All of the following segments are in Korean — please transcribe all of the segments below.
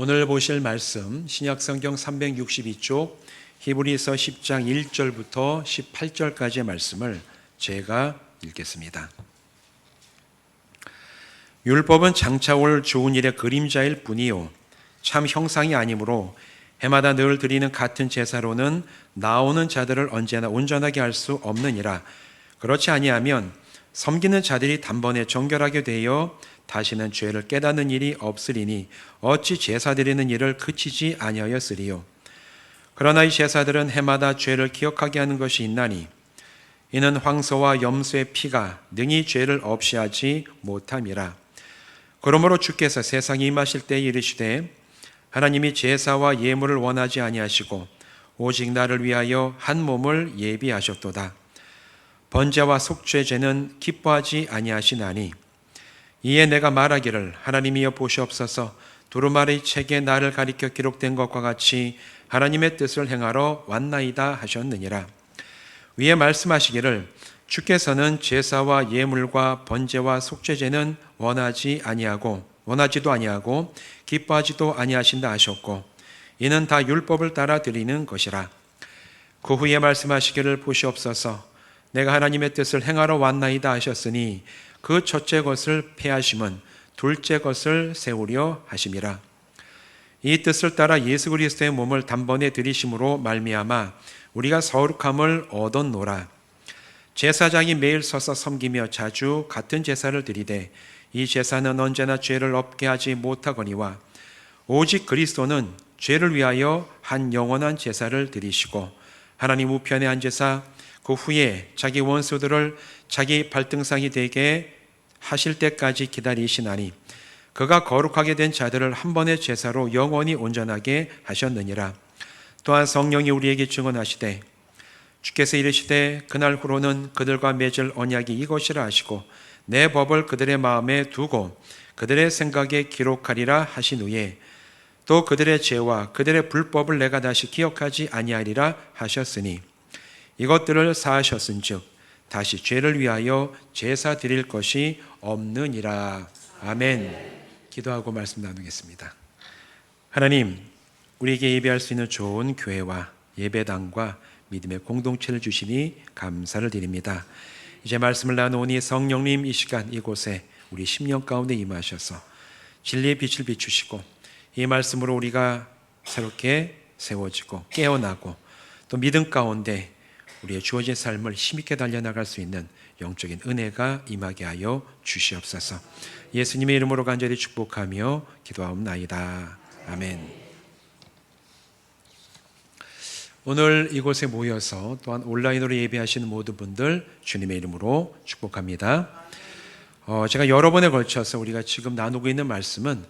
오늘 보실 말씀 신약성경 362쪽 히브리서 10장 1절부터 18절까지의 말씀을 제가 읽겠습니다. 율법은 장차 올 좋은 일의 그림자일 뿐이요 참 형상이 아니므로 해마다 늘 드리는 같은 제사로는 나오는 자들을 언제나 온전하게 할 수 없느니라. 그렇지 아니하면 섬기는 자들이 단번에 정결하게 되어 다시는 죄를 깨닫는 일이 없으리니 어찌 제사 드리는 일을 그치지 아니하였으리요. 그러나 이 제사들은 해마다 죄를 기억하게 하는 것이 있나니 이는 황소와 염소의 피가 능히 죄를 없이 하지 못함이라. 그러므로 주께서 세상에 임하실 때에 이르시되 하나님이 제사와 예물을 원하지 아니하시고 오직 나를 위하여 한 몸을 예비하셨도다. 번제와 속죄제는 기뻐하지 아니하시나니 이에 내가 말하기를 하나님이여 보시옵소서 두루마리 책에 나를 가리켜 기록된 것과 같이 하나님의 뜻을 행하러 왔나이다 하셨느니라. 위에 말씀하시기를 주께서는 제사와 예물과 번제와 속죄제는 원하지도 아니하고 기뻐하지도 아니하신다 하셨고 이는 다 율법을 따라 드리는 것이라. 그 후에 말씀하시기를 보시옵소서 내가 하나님의 뜻을 행하러 왔나이다 하셨으니 그 첫째 것을 폐하심은 둘째 것을 세우려 하심이라. 이 뜻을 따라 예수 그리스도의 몸을 단번에 드리심으로 말미암아 우리가 거룩함을 얻었노라. 제사장이 매일 서서 섬기며 자주 같은 제사를 드리되 이 제사는 언제나 죄를 없게 하지 못하거니와 오직 그리스도는 죄를 위하여 한 영원한 제사를 드리시고 하나님 우편에 앉으사 그 후에 자기 원수들을 자기 발등상이 되게 하실 때까지 기다리시나니 그가 거룩하게 된 자들을 한 번의 제사로 영원히 온전하게 하셨느니라. 또한 성령이 우리에게 증언하시되 주께서 이르시되 그날 후로는 그들과 맺을 언약이 이것이라 하시고 내 법을 그들의 마음에 두고 그들의 생각에 기록하리라 하신 후에 또 그들의 죄와 그들의 불법을 내가 다시 기억하지 아니하리라 하셨으니 이것들을 사하셨은즉 다시 죄를 위하여 제사 드릴 것이 없느니라. 아멘. 기도하고 말씀 나누겠습니다. 하나님, 우리에게 예배할 수 있는 좋은 교회와 예배당과 믿음의 공동체를 주시니 감사를 드립니다. 이제 말씀을 나누니 성령님 이 시간 이곳에 우리 심령 가운데 임하셔서 진리의 빛을 비추시고 이 말씀으로 우리가 새롭게 세워지고 깨어나고 또 믿음 가운데 우리의 주어진 삶을 힘있게 달려나갈 수 있는 영적인 은혜가 임하게 하여 주시옵소서. 예수님의 이름으로 간절히 축복하며 기도하옵나이다. 아멘. 오늘 이곳에 모여서 또한 온라인으로 예배하시는 모든 분들 주님의 이름으로 축복합니다. 제가 여러 번에 걸쳐서 우리가 지금 나누고 있는 말씀은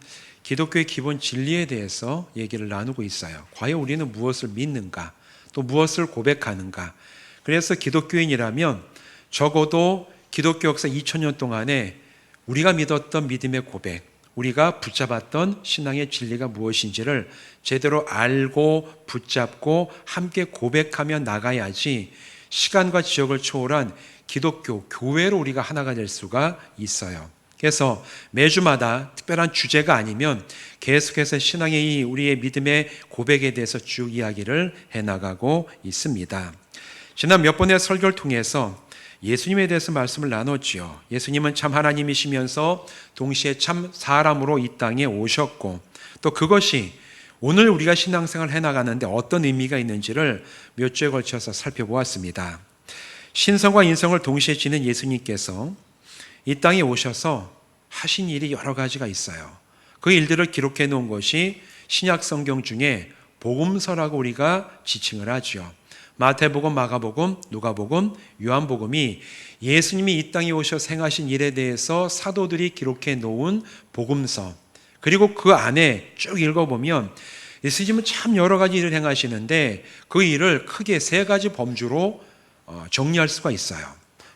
기독교의 기본 진리에 대해서 얘기를 나누고 있어요. 과연 우리는 무엇을 믿는가? 또 무엇을 고백하는가? 그래서 기독교인이라면 적어도 기독교 역사 2000년 동안에 우리가 믿었던 믿음의 고백, 우리가 붙잡았던 신앙의 진리가 무엇인지를 제대로 알고 붙잡고 함께 고백하며 나가야지 시간과 지역을 초월한 기독교, 교회로 우리가 하나가 될 수가 있어요. 그래서 매주마다 특별한 주제가 아니면 계속해서 신앙의 우리의 믿음의 고백에 대해서 쭉 이야기를 해나가고 있습니다. 지난 몇 번의 설교를 통해서 예수님에 대해서 말씀을 나눴지요. 예수님은 참 하나님이시면서 동시에 참 사람으로 이 땅에 오셨고 또 그것이 오늘 우리가 신앙생활을 해나가는데 어떤 의미가 있는지를 몇 주에 걸쳐서 살펴보았습니다. 신성과 인성을 동시에 지닌 예수님께서 이 땅에 오셔서 하신 일이 여러 가지가 있어요. 그 일들을 기록해 놓은 것이 신약 성경 중에 복음서라고 우리가 지칭을 하죠. 마태복음, 마가복음, 누가복음, 요한복음이 예수님이 이 땅에 오셔서 행하신 일에 대해서 사도들이 기록해 놓은 복음서, 그리고 그 안에 쭉 읽어보면 예수님은 참 여러 가지 일을 행하시는데 그 일을 크게 세 가지 범주로 정리할 수가 있어요.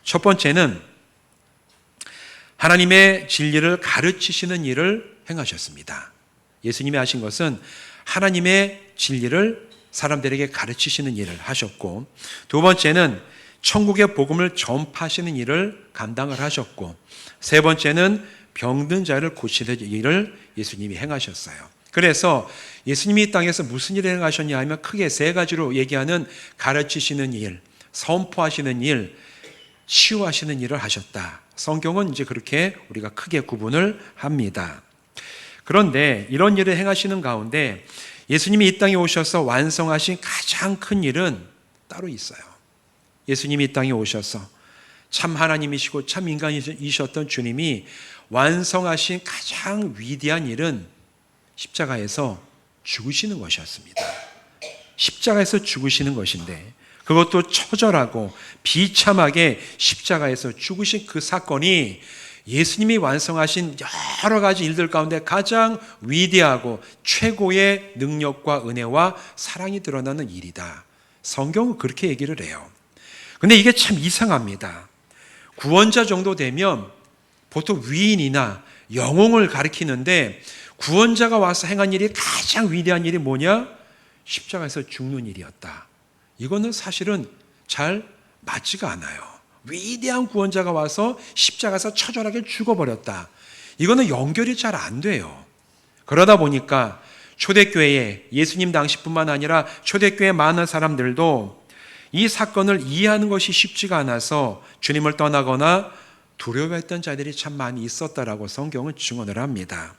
첫 번째는 하나님의 진리를 가르치시는 일을 행하셨습니다. 예수님이 하신 것은 하나님의 진리를 사람들에게 가르치시는 일을 하셨고, 두 번째는 천국의 복음을 전파하시는 일을 감당을 하셨고, 세 번째는 병든 자를 고치는 일을 예수님이 행하셨어요. 그래서 예수님이 이 땅에서 무슨 일을 행하셨냐 하면 크게 세 가지로 얘기하는 가르치시는 일, 선포하시는 일, 치유하시는 일을 하셨다. 성경은 이제 그렇게 우리가 크게 구분을 합니다. 그런데 이런 일을 행하시는 가운데 예수님이 이 땅에 오셔서 완성하신 가장 큰 일은 따로 있어요. 예수님이 이 땅에 오셔서 참 하나님이시고 참 인간이셨던 주님이 완성하신 가장 위대한 일은 십자가에서 죽으시는 것이었습니다. 십자가에서 죽으시는 것인데 그것도 처절하고 비참하게 십자가에서 죽으신 그 사건이 예수님이 완성하신 여러 가지 일들 가운데 가장 위대하고 최고의 능력과 은혜와 사랑이 드러나는 일이다. 성경은 그렇게 얘기를 해요. 근데 이게 참 이상합니다. 구원자 정도 되면 보통 위인이나 영웅을 가리키는데 구원자가 와서 행한 일이 가장 위대한 일이 뭐냐? 십자가에서 죽는 일이었다. 이거는 사실은 잘 맞지가 않아요. 위대한 구원자가 와서 십자가에서 처절하게 죽어버렸다. 이거는 연결이 잘 안 돼요. 그러다 보니까 초대교회에 예수님 당시뿐만 아니라 초대교회 많은 사람들도 이 사건을 이해하는 것이 쉽지가 않아서 주님을 떠나거나 두려워했던 자들이 참 많이 있었다라고 성경은 증언을 합니다.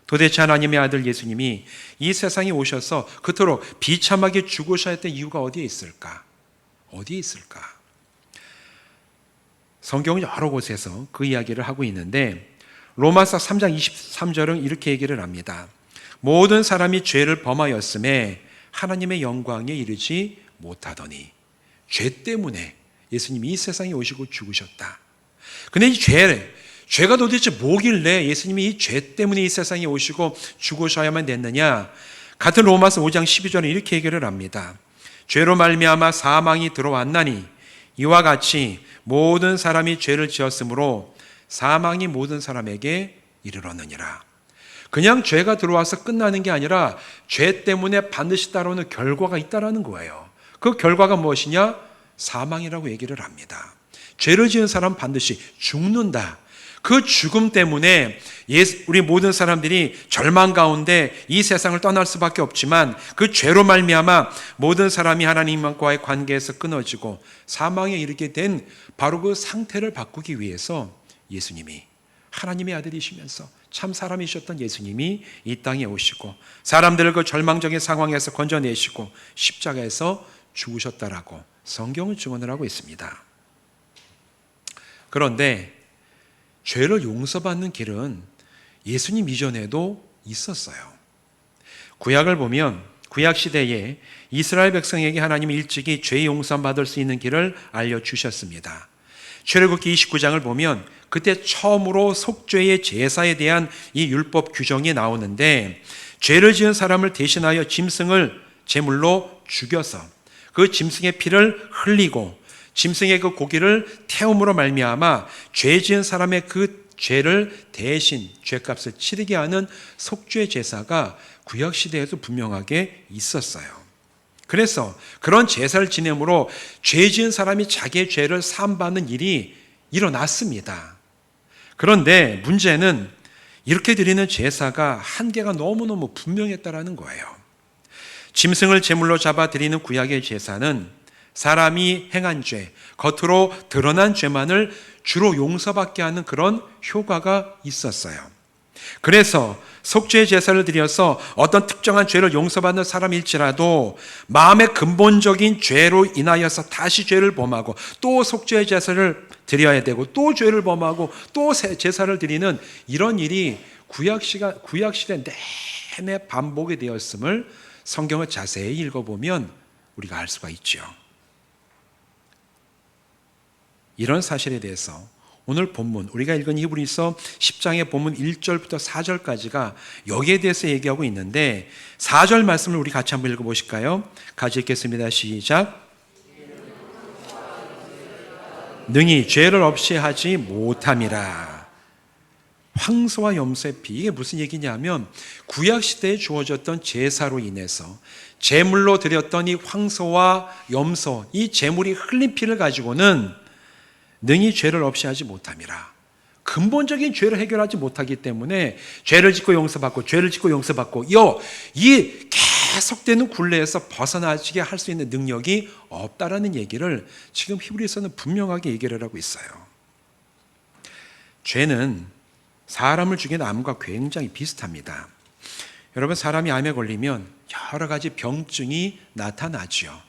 도대체 하나님의 아들 예수님이 이 세상에 오셔서 그토록 비참하게 죽으셔야 했던 이유가 어디에 있을까? 어디에 있을까? 성경은 여러 곳에서 그 이야기를 하고 있는데 로마서 3장 23절은 이렇게 얘기를 합니다. 모든 사람이 죄를 범하였음에 하나님의 영광에 이르지 못하더니 죄 때문에 예수님이 이 세상에 오시고 죽으셨다. 근데 이 죄가 도대체 뭐길래 예수님이 이 죄 때문에 이 세상에 오시고 죽으셔야만 됐느냐? 같은 로마서 5장 12절에 이렇게 얘기를 합니다. 죄로 말미암아 사망이 들어왔나니 이와 같이 모든 사람이 죄를 지었으므로 사망이 모든 사람에게 이르렀느니라. 그냥 죄가 들어와서 끝나는 게 아니라 죄 때문에 반드시 따라오는 결과가 있다라는 거예요. 그 결과가 무엇이냐? 사망이라고 얘기를 합니다. 죄를 지은 사람은 반드시 죽는다. 그 죽음 때문에 우리 모든 사람들이 절망 가운데 이 세상을 떠날 수밖에 없지만 그 죄로 말미암아 모든 사람이 하나님과의 관계에서 끊어지고 사망에 이르게 된 바로 그 상태를 바꾸기 위해서 예수님이 하나님의 아들이시면서 참 사람이셨던 예수님이 이 땅에 오시고 사람들을 그 절망적인 상황에서 건져내시고 십자가에서 죽으셨다라고 성경은 증언을 하고 있습니다. 그런데 죄를 용서받는 길은 예수님 이전에도 있었어요. 구약을 보면 구약 시대에 이스라엘 백성에게 하나님이 일찍이 죄 용서받을 수 있는 길을 알려주셨습니다. 출애굽기 29장을 보면 그때 처음으로 속죄의 제사에 대한 이 율법 규정이 나오는데 죄를 지은 사람을 대신하여 짐승을 제물로 죽여서 그 짐승의 피를 흘리고 짐승의 그 고기를 태움으로 말미암아 죄 지은 사람의 그 죄를 대신 죄값을 치르게 하는 속죄 제사가 구약 시대에도 분명하게 있었어요. 그래서 그런 제사를 지냄으로 죄 지은 사람이 자기의 죄를 사함받는 일이 일어났습니다. 그런데 문제는 이렇게 드리는 제사가 한계가 너무너무 분명했다라는 거예요. 짐승을 제물로 잡아 드리는 구약의 제사는 사람이 행한 죄, 겉으로 드러난 죄만을 주로 용서받게 하는 그런 효과가 있었어요. 그래서 속죄 제사를 드려서 어떤 특정한 죄를 용서받는 사람일지라도 마음의 근본적인 죄로 인하여서 다시 죄를 범하고 또 속죄 제사를 드려야 되고 또 죄를 범하고 또 제사를 드리는 이런 일이 구약 시대 내내 반복이 되었음을 성경을 자세히 읽어보면 우리가 알 수가 있죠. 이런 사실에 대해서 오늘 본문 우리가 읽은 히브리서 10장의 본문 1절부터 4절까지가 여기에 대해서 얘기하고 있는데 4절 말씀을 우리 같이 한번 읽어보실까요? 같이 읽겠습니다. 시작. 능히 죄를 없이 하지 못함이라. 황소와 염소의 피, 이게 무슨 얘기냐면 구약시대에 주어졌던 제사로 인해서 제물로 드렸던 이 황소와 염소, 이 제물이 흘린 피를 가지고는 능히 죄를 없이 하지 못함이라. 근본적인 죄를 해결하지 못하기 때문에 죄를 짓고 용서받고 죄를 짓고 용서받고 이 계속되는 굴레에서 벗어나게 할 수 있는 능력이 없다라는 얘기를 지금 히브리서는 분명하게 얘기를 하고 있어요. 죄는 사람을 죽이는 암과 굉장히 비슷합니다. 여러분, 사람이 암에 걸리면 여러 가지 병증이 나타나죠.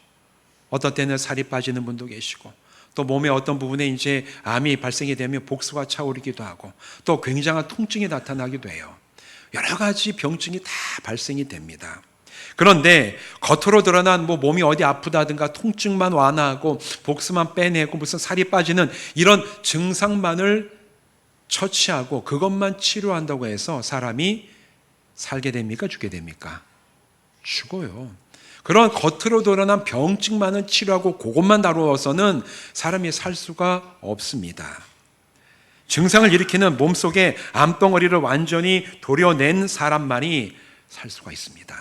어떤 때는 살이 빠지는 분도 계시고, 또 몸의 어떤 부분에 이제 암이 발생이 되면 복수가 차오르기도 하고, 또 굉장한 통증이 나타나기도 해요. 여러 가지 병증이 다 발생이 됩니다. 그런데 겉으로 드러난 몸이 어디 아프다든가 통증만 완화하고 복수만 빼내고 무슨 살이 빠지는 이런 증상만을 처치하고 그것만 치료한다고 해서 사람이 살게 됩니까? 죽게 됩니까? 죽어요. 그런 겉으로 드러난 병증만은 치료하고 그것만 다루어서는 사람이 살 수가 없습니다. 증상을 일으키는 몸속의 암덩어리를 완전히 도려낸 사람만이 살 수가 있습니다.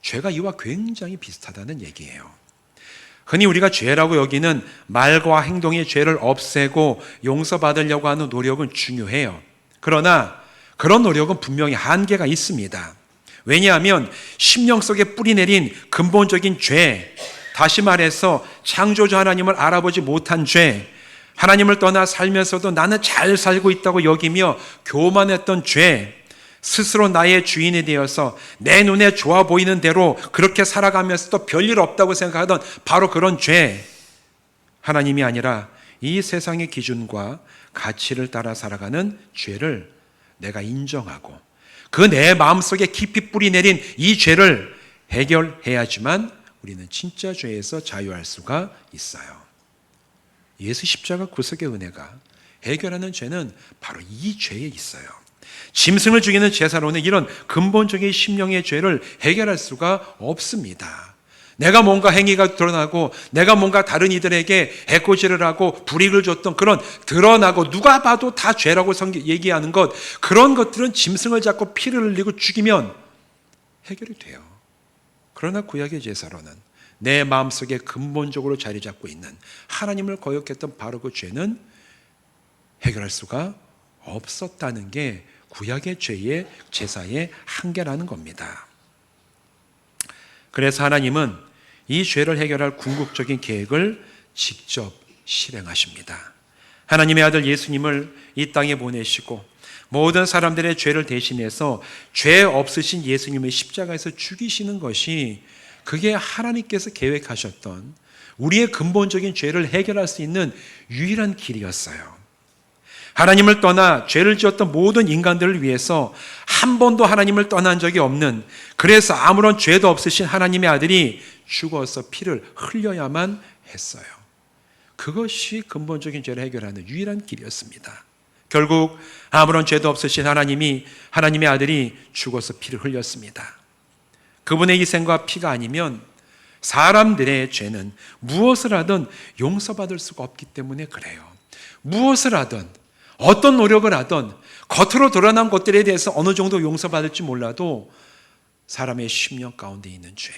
죄가 이와 굉장히 비슷하다는 얘기예요. 흔히 우리가 죄라고 여기는 말과 행동의 죄를 없애고 용서받으려고 하는 노력은 중요해요. 그러나 그런 노력은 분명히 한계가 있습니다. 왜냐하면 심령 속에 뿌리내린 근본적인 죄, 다시 말해서 창조주 하나님을 알아보지 못한 죄, 하나님을 떠나 살면서도 나는 잘 살고 있다고 여기며 교만했던 죄, 스스로 나의 주인이 되어서 내 눈에 좋아 보이는 대로 그렇게 살아가면서도 별일 없다고 생각하던 바로 그런 죄, 하나님이 아니라 이 세상의 기준과 가치를 따라 살아가는 죄를 내가 인정하고 그 내 마음속에 깊이 뿌리내린 이 죄를 해결해야지만 우리는 진짜 죄에서 자유할 수가 있어요. 예수 십자가 구속의 은혜가 해결하는 죄는 바로 이 죄에 있어요. 짐승을 죽이는 제사로는 이런 근본적인 심령의 죄를 해결할 수가 없습니다. 내가 뭔가 행위가 드러나고 내가 뭔가 다른 이들에게 해코지를 하고 불이익을 줬던 그런 드러나고 누가 봐도 다 죄라고 얘기하는 것, 그런 것들은 짐승을 잡고 피를 흘리고 죽이면 해결이 돼요. 그러나 구약의 제사로는 내 마음속에 근본적으로 자리 잡고 있는 하나님을 거역했던 바로 그 죄는 해결할 수가 없었다는 게 구약의 죄의 제사의 한계라는 겁니다. 그래서 하나님은 이 죄를 해결할 궁극적인 계획을 직접 실행하십니다. 하나님의 아들 예수님을 이 땅에 보내시고 모든 사람들의 죄를 대신해서 죄 없으신 예수님을 십자가에서 죽이시는 것이 그게 하나님께서 계획하셨던 우리의 근본적인 죄를 해결할 수 있는 유일한 길이었어요. 하나님을 떠나 죄를 지었던 모든 인간들을 위해서 한 번도 하나님을 떠난 적이 없는, 그래서 아무런 죄도 없으신 하나님의 아들이 죽어서 피를 흘려야만 했어요. 그것이 근본적인 죄를 해결하는 유일한 길이었습니다. 결국 아무런 죄도 없으신 하나님의 아들이 죽어서 피를 흘렸습니다. 그분의 희생과 피가 아니면 사람들의 죄는 무엇을 하든 용서받을 수가 없기 때문에 그래요. 무엇을 하든 어떤 노력을 하든 겉으로 드러난 것들에 대해서 어느 정도 용서받을지 몰라도 사람의 심령 가운데 있는 죄,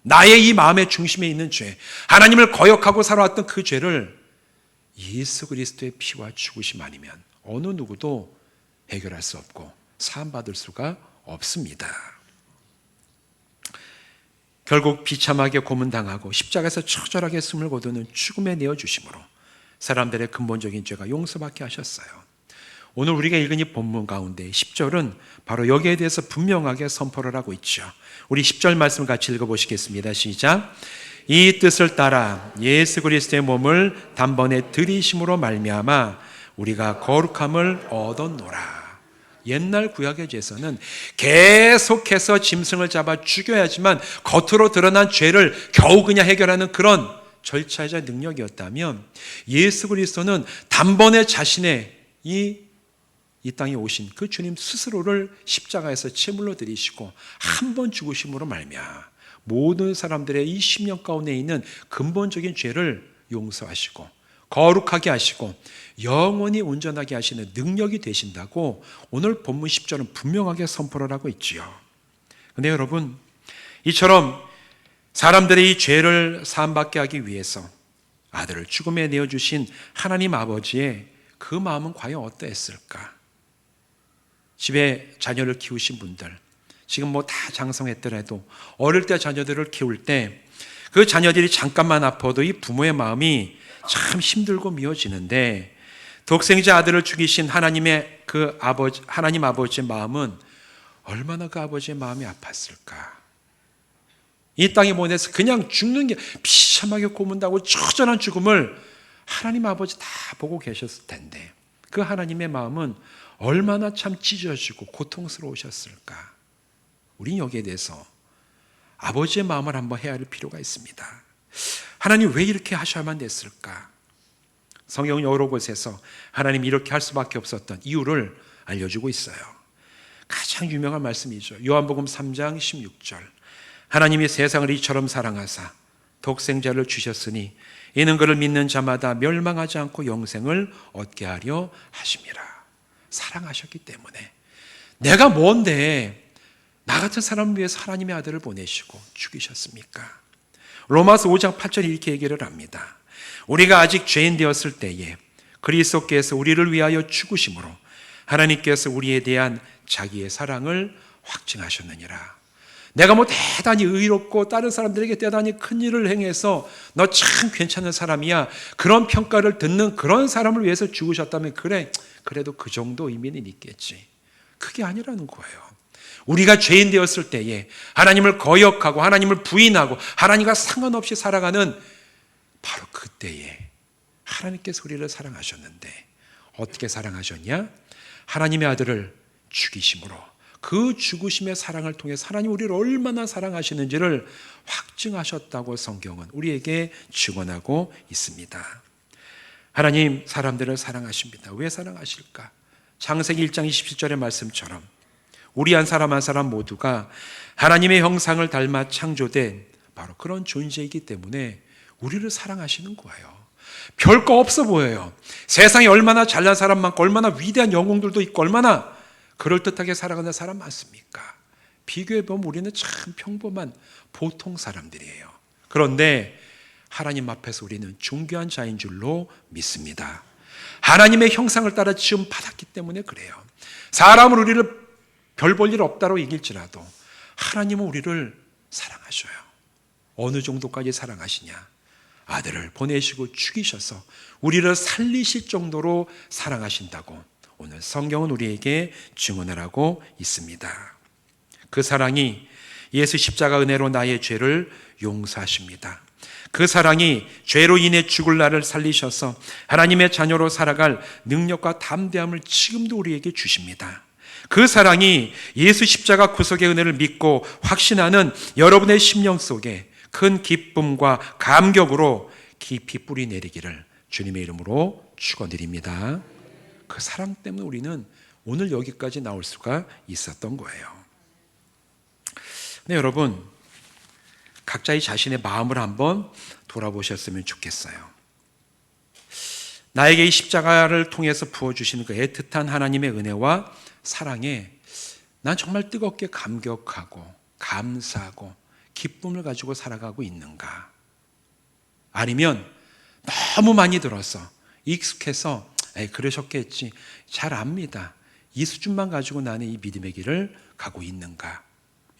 나의 이 마음의 중심에 있는 죄, 하나님을 거역하고 살아왔던 그 죄를 예수 그리스도의 피와 죽으심 아니면 어느 누구도 해결할 수 없고 사함받을 수가 없습니다. 결국 비참하게 고문당하고 십자가에서 처절하게 숨을 거두는 죽음에 내어주심으로 사람들의 근본적인 죄가 용서받게 하셨어요. 오늘 우리가 읽은 이 본문 가운데 10절은 바로 여기에 대해서 분명하게 선포를 하고 있죠. 우리 10절 말씀 같이 읽어보시겠습니다. 시작. 이 뜻을 따라 예수 그리스도의 몸을 단번에 들이심으로 말미암아 우리가 거룩함을 얻었노라. 옛날 구약의 죄서는 계속해서 짐승을 잡아 죽여야지만 겉으로 드러난 죄를 겨우 그냥 해결하는 그런 절차이자 능력이었다면 예수 그리스도는 단번에 자신의 이 땅에 오신 그 주님 스스로를 십자가에서 제물로 드리시고 한 번 죽으심으로 말미암아 모든 사람들의 이 심령 가운데 있는 근본적인 죄를 용서하시고 거룩하게 하시고 영원히 온전하게 하시는 능력이 되신다고 오늘 본문 10절은 분명하게 선포를 하고 있지요. 그런데 여러분, 이처럼 사람들의 이 죄를 사함받게 하기 위해서 아들을 죽음에 내어주신 하나님 아버지의 그 마음은 과연 어떠했을까? 집에 자녀를 키우신 분들, 지금 뭐 다 장성했더라도 어릴 때 자녀들을 키울 때 그 자녀들이 잠깐만 아파도 이 부모의 마음이 참 힘들고 미워지는데, 독생자 아들을 죽이신 하나님의 하나님 아버지의 마음은 얼마나 그 아버지의 마음이 아팠을까? 이 땅에 보내서 그냥 죽는 게 비참하게 고문다고 처절한 죽음을 하나님 아버지 다 보고 계셨을 텐데, 그 하나님의 마음은 얼마나 참 찢어지고 고통스러우셨을까? 우린 여기에 대해서 아버지의 마음을 한번 헤아릴 필요가 있습니다. 하나님 왜 이렇게 하셔야만 됐을까? 성경 여러 곳에서 하나님이 이렇게 할 수밖에 없었던 이유를 알려주고 있어요. 가장 유명한 말씀이죠. 요한복음 3장 16절. 하나님이 세상을 이처럼 사랑하사 독생자를 주셨으니 이는 그를 믿는 자마다 멸망하지 않고 영생을 얻게 하려 하심이라. 사랑하셨기 때문에. 내가 뭔데 나 같은 사람을 위해서 하나님의 아들을 보내시고 죽이셨습니까? 로마서 5장 8절에 이렇게 얘기를 합니다. 우리가 아직 죄인 되었을 때에 그리스도께서 우리를 위하여 죽으심으로 하나님께서 우리에 대한 자기의 사랑을 확증하셨느니라. 내가 뭐 대단히 의롭고 다른 사람들에게 대단히 큰 일을 행해서 너 참 괜찮은 사람이야, 그런 평가를 듣는 그런 사람을 위해서 죽으셨다면 그래도 그 정도 의미는 있겠지. 그게 아니라는 거예요. 우리가 죄인 되었을 때에 하나님을 거역하고 하나님을 부인하고 하나님과 상관없이 살아가는 바로 그때에 하나님께서 우리를 사랑하셨는데, 어떻게 사랑하셨냐? 하나님의 아들을 죽이심으로, 그 죽으심의 사랑을 통해서 하나님 우리를 얼마나 사랑하시는지를 확증하셨다고 성경은 우리에게 증언하고 있습니다. 하나님 사람들을 사랑하십니다. 왜 사랑하실까? 창세기 1장 27절의 말씀처럼 우리 한 사람 한 사람 모두가 하나님의 형상을 닮아 창조된 바로 그런 존재이기 때문에 우리를 사랑하시는 거예요. 별거 없어 보여요. 세상에 얼마나 잘난 사람 많고 얼마나 위대한 영웅들도 있고 얼마나 그럴듯하게 살아가는 사람 많습니까? 비교해보면 우리는 참 평범한 보통 사람들이에요. 그런데 하나님 앞에서 우리는 존귀한 자인 줄로 믿습니다. 하나님의 형상을 따라 지음 받았기 때문에 그래요. 사람은 우리를 별 볼 일 없다로 이길지라도 하나님은 우리를 사랑하셔요. 어느 정도까지 사랑하시냐? 아들을 보내시고 죽이셔서 우리를 살리실 정도로 사랑하신다고 오늘 성경은 우리에게 증언을 하고 있습니다. 그 사랑이 예수 십자가 은혜로 나의 죄를 용서하십니다. 그 사랑이 죄로 인해 죽을 나를 살리셔서 하나님의 자녀로 살아갈 능력과 담대함을 지금도 우리에게 주십니다. 그 사랑이 예수 십자가 구속의 은혜를 믿고 확신하는 여러분의 심령 속에 큰 기쁨과 감격으로 깊이 뿌리 내리기를 주님의 이름으로 축원드립니다. 그 사랑 때문에 우리는 오늘 여기까지 나올 수가 있었던 거예요. 근데 여러분, 각자의 자신의 마음을 한번 돌아보셨으면 좋겠어요. 나에게 이 십자가를 통해서 부어주시는 그 애틋한 하나님의 은혜와 사랑에 난 정말 뜨겁게 감격하고 감사하고 기쁨을 가지고 살아가고 있는가? 아니면 너무 많이 들어서 익숙해서 그러셨겠지, 잘 압니다, 이 수준만 가지고 나는 이 믿음의 길을 가고 있는가?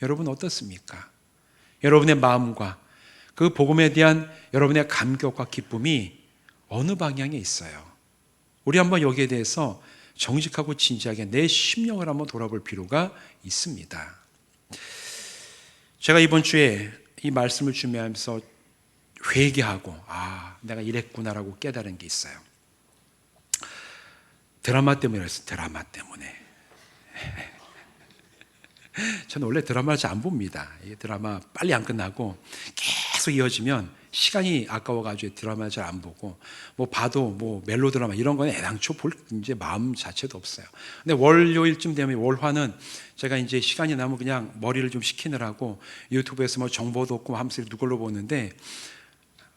여러분 어떻습니까? 여러분의 마음과 그 복음에 대한 여러분의 감격과 기쁨이 어느 방향에 있어요? 우리 한번 여기에 대해서 정직하고 진지하게 내 심령을 한번 돌아볼 필요가 있습니다. 제가 이번 주에 이 말씀을 준비하면서 회개하고 내가 이랬구나라고 깨달은 게 있어요. 드라마 때문에 그랬어요. 드라마 때문에. 저는 원래 드라마를 잘 안 봅니다. 드라마 빨리 안 끝나고 계속 이어지면 시간이 아까워가지고 드라마를 잘 안 보고, 뭐 봐도 뭐 멜로드라마 이런 거는 애당초 볼 이제 마음 자체도 없어요. 근데 월요일쯤 되면 월화는 제가 이제 시간이 나면 그냥 머리를 좀 식히느라고 유튜브에서 뭐 정보도 없고 하면서 누굴로 보는데,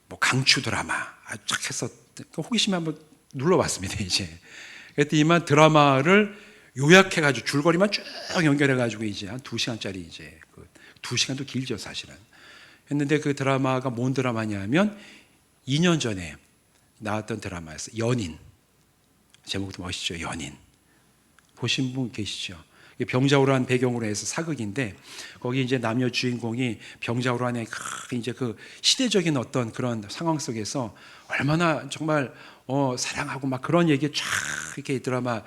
뭐 강추 드라마 쫙 해서 호기심에 한번 눌러봤습니다. 이제 그랬더니만 드라마를 요약해가지고 줄거리만 쭉 연결해가지고 이제 한 2시간짜리 이제 2시간도 길죠 사실은. 했는데 그 드라마가 뭔 드라마냐 하면 2년 전에 나왔던 드라마였어요. 연인. 제목도 멋있죠. 연인. 보신 분 계시죠? 병자호란 배경으로 해서 사극인데 거기 이제 남녀 주인공이 병자호란의 이제 그 시대적인 어떤 그런 상황 속에서 얼마나 정말 사랑하고 막 그런 얘기 쫙 이렇게 드라마,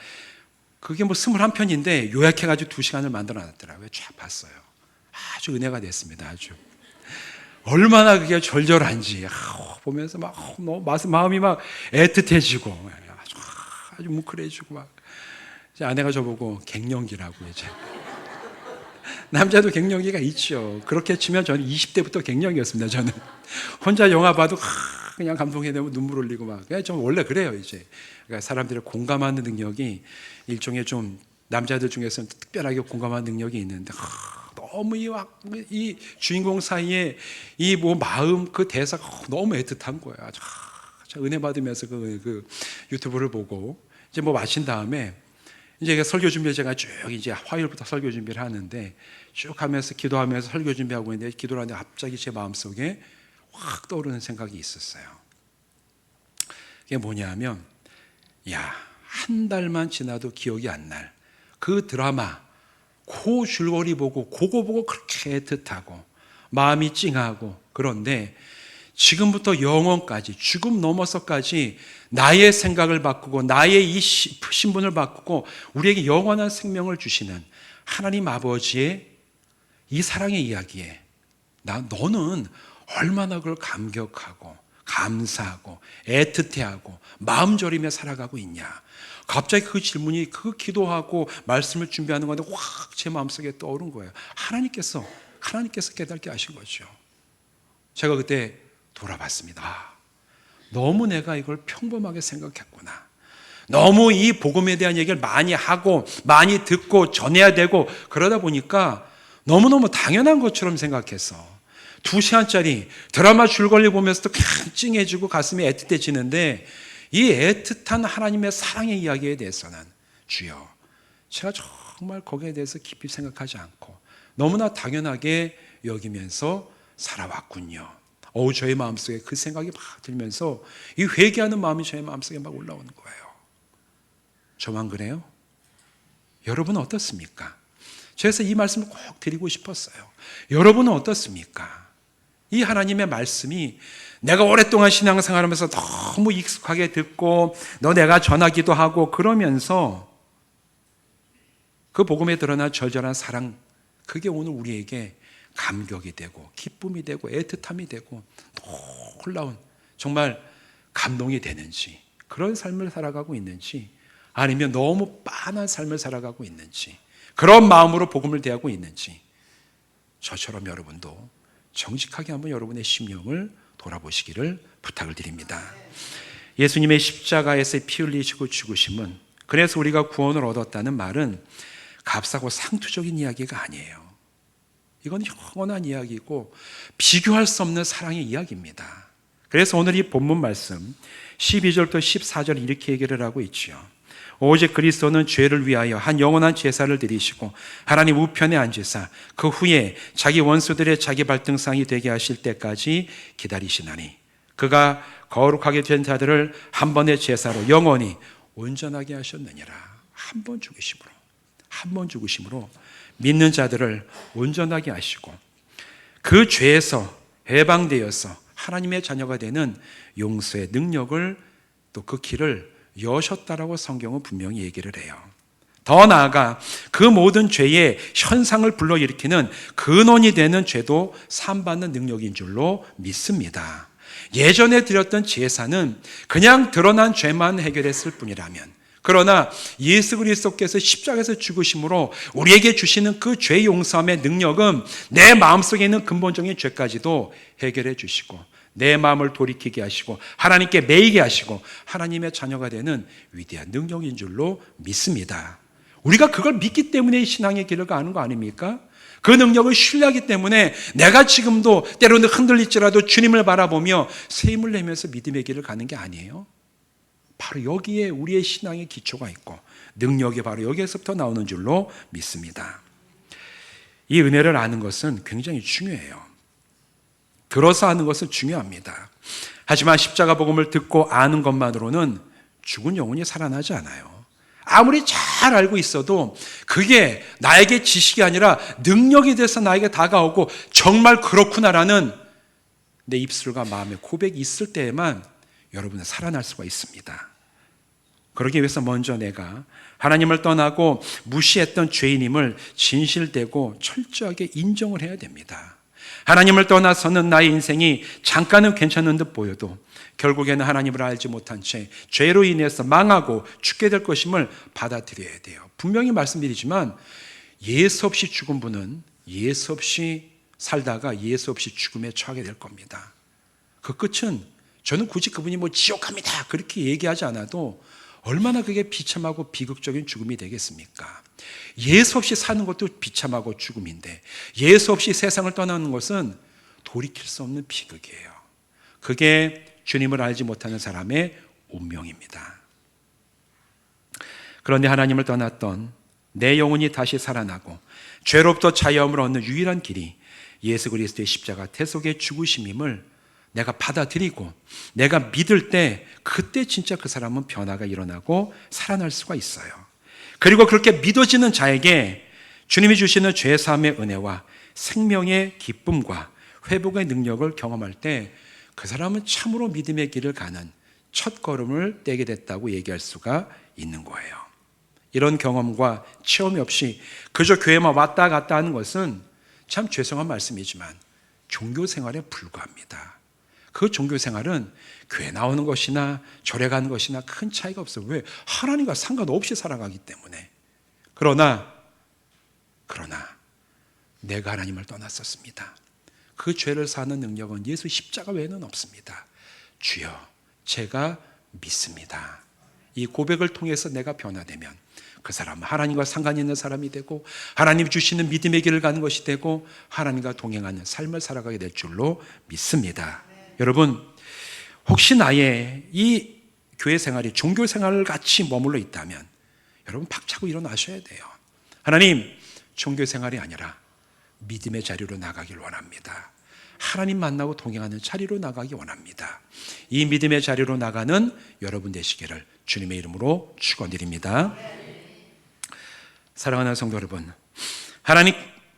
그게 뭐 21편인데 요약해가지고 2시간을 만들어 놨더라고요. 쫙 봤어요. 아주 은혜가 됐습니다. 아주 얼마나 그게 절절한지 보면서 막 너무 마음이 막 애틋해지고 아주 뭉클해지고 막. 이제 아내가 저보고 갱년기라고 이제. 남자도 갱년기가 있죠. 그렇게 치면 저는 20대부터 갱년기였습니다. 저는 혼자 영화 봐도 그냥 감동해 되고 눈물 흘리고 막. 좀 원래 그래요 이제. 그러니까 사람들을 공감하는 능력이 일종의 좀 남자들 중에서는 특별하게 공감하는 능력이 있는데 너무 이 주인공 사이에 이 뭐 마음 그 대사가 너무 애틋한 거야. 은혜 받으면서 그 유튜브를 보고 이제 뭐 마친 다음에 이제 설교 준비 제가 쭉 이제 화요일부터 설교 준비를 하는데 쭉 하면서 기도하면서 설교 준비하고 있는데 기도를 하는데 갑자기 제 마음속에 확 떠오르는 생각이 있었어요. 그게 뭐냐면 한 달만 지나도 기억이 안 날 그 드라마 그 줄거리 보고 그거 보고 그렇게 애틋하고 마음이 찡하고, 그런데 지금부터 영원까지 죽음 넘어서까지 나의 생각을 바꾸고 나의 이 신분을 바꾸고 우리에게 영원한 생명을 주시는 하나님 아버지의 이 사랑의 이야기에 너는 얼마나 그걸 감격하고 감사하고 애틋해하고 마음 졸이며 살아가고 있냐. 갑자기 그 질문이 그 기도하고 말씀을 준비하는 건데 확 제 마음속에 떠오른 거예요. 하나님께서 깨닫게 하신 거죠. 제가 그때 돌아봤습니다. 너무 내가 이걸 평범하게 생각했구나. 너무 이 복음에 대한 얘기를 많이 하고 많이 듣고 전해야 되고 그러다 보니까 너무너무 당연한 것처럼 생각해서 2시간짜리 드라마 줄거리 보면서도 그냥 찡해지고 가슴이 애틋해지는데 이 애틋한 하나님의 사랑의 이야기에 대해서는 주여, 제가 정말 거기에 대해서 깊이 생각하지 않고 너무나 당연하게 여기면서 살아왔군요. 저의 마음속에 그 생각이 막 들면서 이 회개하는 마음이 저의 마음속에 막 올라오는 거예요. 저만 그래요? 여러분은 어떻습니까? 그래서 이 말씀을 꼭 드리고 싶었어요. 여러분은 어떻습니까? 이 하나님의 말씀이 내가 오랫동안 신앙생활하면서 너무 익숙하게 듣고 내가 전하기도 하고 그러면서 그 복음에 드러난 절절한 사랑, 그게 오늘 우리에게 감격이 되고 기쁨이 되고 애틋함이 되고 놀라운 정말 감동이 되는지, 그런 삶을 살아가고 있는지, 아니면 너무 빤한 삶을 살아가고 있는지, 그런 마음으로 복음을 대하고 있는지, 저처럼 여러분도 정직하게 한번 여러분의 심령을 돌아보시기를 부탁을 드립니다. 예수님의 십자가에서 피 흘리시고 죽으심은, 그래서 우리가 구원을 얻었다는 말은 값싸고 상투적인 이야기가 아니에요. 이건 영원한 이야기고 비교할 수 없는 사랑의 이야기입니다. 그래서 오늘 이 본문 말씀 12절부터 14절 이렇게 얘기를 하고 있죠. 오직 그리스도는 죄를 위하여 한 영원한 제사를 드리시고 하나님 우편에 앉으사 그 후에 자기 원수들의 자기 발등상이 되게 하실 때까지 기다리시나니 그가 거룩하게 된 자들을 한 번의 제사로 영원히 온전하게 하셨느니라. 한 번 죽으심으로 믿는 자들을 온전하게 하시고 그 죄에서 해방되어서 하나님의 자녀가 되는 용서의 능력을, 또 그 길을 여셨다라고 성경은 분명히 얘기를 해요. 더 나아가 그 모든 죄의 현상을 불러일으키는 근원이 되는 죄도 사함받는 능력인 줄로 믿습니다. 예전에 드렸던 제사는 그냥 드러난 죄만 해결했을 뿐이라면, 그러나 예수 그리스도께서 십자가에서 죽으심으로 우리에게 주시는 그 죄 용서함의 능력은 내 마음속에 있는 근본적인 죄까지도 해결해 주시고 내 마음을 돌이키게 하시고 하나님께 매이게 하시고 하나님의 자녀가 되는 위대한 능력인 줄로 믿습니다. 우리가 그걸 믿기 때문에 신앙의 길을 가는 거 아닙니까? 그 능력을 신뢰하기 때문에 내가 지금도 때로는 흔들릴지라도 주님을 바라보며 새 힘을 내면서 믿음의 길을 가는 게 아니에요. 바로 여기에 우리의 신앙의 기초가 있고 능력이 바로 여기에서부터 나오는 줄로 믿습니다. 이 은혜를 아는 것은 굉장히 중요해요. 들어서 아는 것은 중요합니다. 하지만 십자가 복음을 듣고 아는 것만으로는 죽은 영혼이 살아나지 않아요. 아무리 잘 알고 있어도 그게 나에게 지식이 아니라 능력이 돼서 나에게 다가오고 정말 그렇구나라는 내 입술과 마음의 고백이 있을 때에만 여러분은 살아날 수가 있습니다. 그러기 위해서 먼저 내가 하나님을 떠나고 무시했던 죄인임을 진실되고 철저하게 인정을 해야 됩니다. 하나님을 떠나서는 나의 인생이 잠깐은 괜찮은 듯 보여도 결국에는 하나님을 알지 못한 채 죄로 인해서 망하고 죽게 될 것임을 받아들여야 돼요. 분명히 말씀드리지만 예수 없이 죽은 분은 예수 없이 살다가 예수 없이 죽음에 처하게 될 겁니다. 그 끝은 저는 굳이 그분이 지옥 갑니다 그렇게 얘기하지 않아도 얼마나 그게 비참하고 비극적인 죽음이 되겠습니까? 예수 없이 사는 것도 비참하고 죽음인데 예수 없이 세상을 떠나는 것은 돌이킬 수 없는 비극이에요. 그게 주님을 알지 못하는 사람의 운명입니다. 그런데 하나님을 떠났던 내 영혼이 다시 살아나고 죄로부터 자유함을 얻는 유일한 길이 예수 그리스도의 십자가 대속의 죽으심임을 내가 받아들이고 내가 믿을 때 그때 진짜 그 사람은 변화가 일어나고 살아날 수가 있어요. 그리고 그렇게 믿어지는 자에게 주님이 주시는 죄사함의 은혜와 생명의 기쁨과 회복의 능력을 경험할 때 그 사람은 참으로 믿음의 길을 가는 첫 걸음을 떼게 됐다고 얘기할 수가 있는 거예요. 이런 경험과 체험이 없이 그저 교회만 왔다 갔다 하는 것은 참 죄송한 말씀이지만 종교 생활에 불과합니다. 그 종교 생활은 교회 나오는 것이나 절에 가는 것이나 큰 차이가 없어요. 왜? 하나님과 상관없이 살아가기 때문에. 그러나 내가 하나님을 떠났었습니다. 그 죄를 사는 능력은 예수 십자가 외에는 없습니다. 주여, 제가 믿습니다. 이 고백을 통해서 내가 변화되면 그 사람은 하나님과 상관 있는 사람이 되고 하나님 주시는 믿음의 길을 가는 것이 되고 하나님과 동행하는 삶을 살아가게 될 줄로 믿습니다. 여러분, 혹시 나의 이 교회 생활이 종교 생활 같이 머물러 있다면 여러분 박차고 일어나셔야 돼요. 하나님, 종교 생활이 아니라 믿음의 자리로 나가길 원합니다. 하나님 만나고 동행하는 자리로 나가기 원합니다. 이 믿음의 자리로 나가는 여러분 되시기를 주님의 이름으로 축원드립니다. 사랑하는 성도 여러분,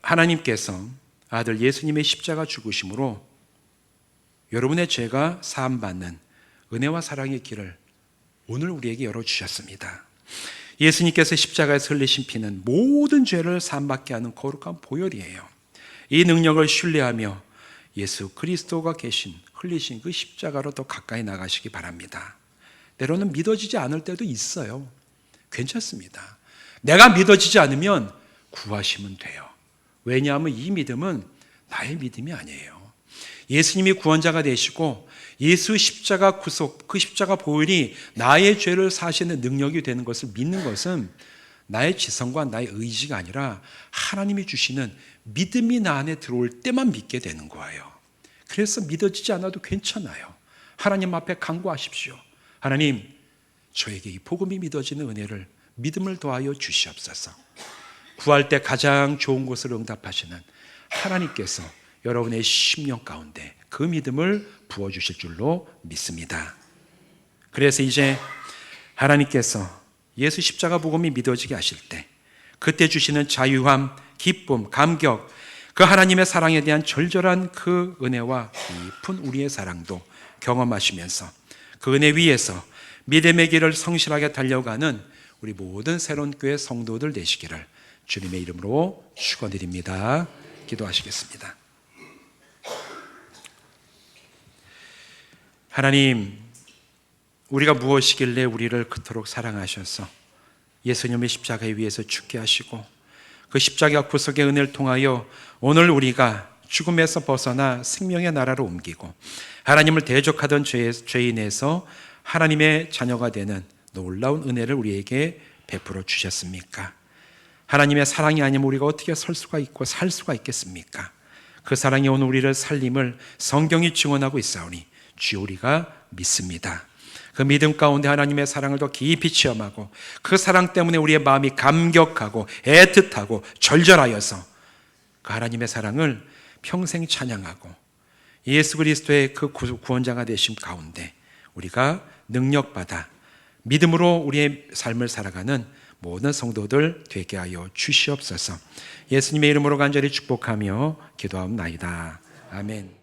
하나님께서 아들 예수님의 십자가 죽으심으로 여러분의 죄가 사함받는 은혜와 사랑의 길을 오늘 우리에게 열어주셨습니다. 예수님께서 십자가에서 흘리신 피는 모든 죄를 사함받게 하는 거룩한 보혈이에요. 이 능력을 신뢰하며 예수 그리스도가 흘리신 그 십자가로 더 가까이 나가시기 바랍니다. 때로는 믿어지지 않을 때도 있어요. 괜찮습니다. 내가 믿어지지 않으면 구하시면 돼요. 왜냐하면 이 믿음은 나의 믿음이 아니에요. 예수님이 구원자가 되시고 예수 십자가 구속, 그 십자가 보혈이 나의 죄를 사시는 능력이 되는 것을 믿는 것은 나의 지성과 나의 의지가 아니라 하나님이 주시는 믿음이 나 안에 들어올 때만 믿게 되는 거예요. 그래서 믿어지지 않아도 괜찮아요. 하나님 앞에 간구하십시오. 하나님, 저에게 이 복음이 믿어지는 은혜를, 믿음을 더하여 주시옵소서. 구할 때 가장 좋은 곳을 응답하시는 하나님께서 여러분의 심령 가운데 그 믿음을 부어주실 줄로 믿습니다. 그래서 이제 하나님께서 예수 십자가 복음이 믿어지게 하실 때 그때 주시는 자유함, 기쁨, 감격, 그 하나님의 사랑에 대한 절절한 그 은혜와 깊은 우리의 사랑도 경험하시면서 그 은혜 위에서 믿음의 길을 성실하게 달려가는 우리 모든 새로운 교회 성도들 되시기를 주님의 이름으로 축원드립니다. 기도하시겠습니다. 하나님, 우리가 무엇이길래 우리를 그토록 사랑하셔서 예수님의 십자가 위에서 죽게 하시고 그 십자가 구속의 은혜를 통하여 오늘 우리가 죽음에서 벗어나 생명의 나라로 옮기고 하나님을 대적하던 죄인에서 하나님의 자녀가 되는 놀라운 은혜를 우리에게 베풀어 주셨습니까? 하나님의 사랑이 아니면 우리가 어떻게 설 수가 있고 살 수가 있겠습니까? 그 사랑이 오늘 우리를 살림을 성경이 증언하고 있사오니 주여 우리가 믿습니다. 그 믿음 가운데 하나님의 사랑을 더 깊이 체험하고 그 사랑 때문에 우리의 마음이 감격하고 애틋하고 절절하여서 그 하나님의 사랑을 평생 찬양하고 예수 그리스도의 그 구원자가 되심 가운데 우리가 능력받아 믿음으로 우리의 삶을 살아가는 모든 성도들 되게 하여 주시옵소서. 예수님의 이름으로 간절히 축복하며 기도하옵나이다. 아멘.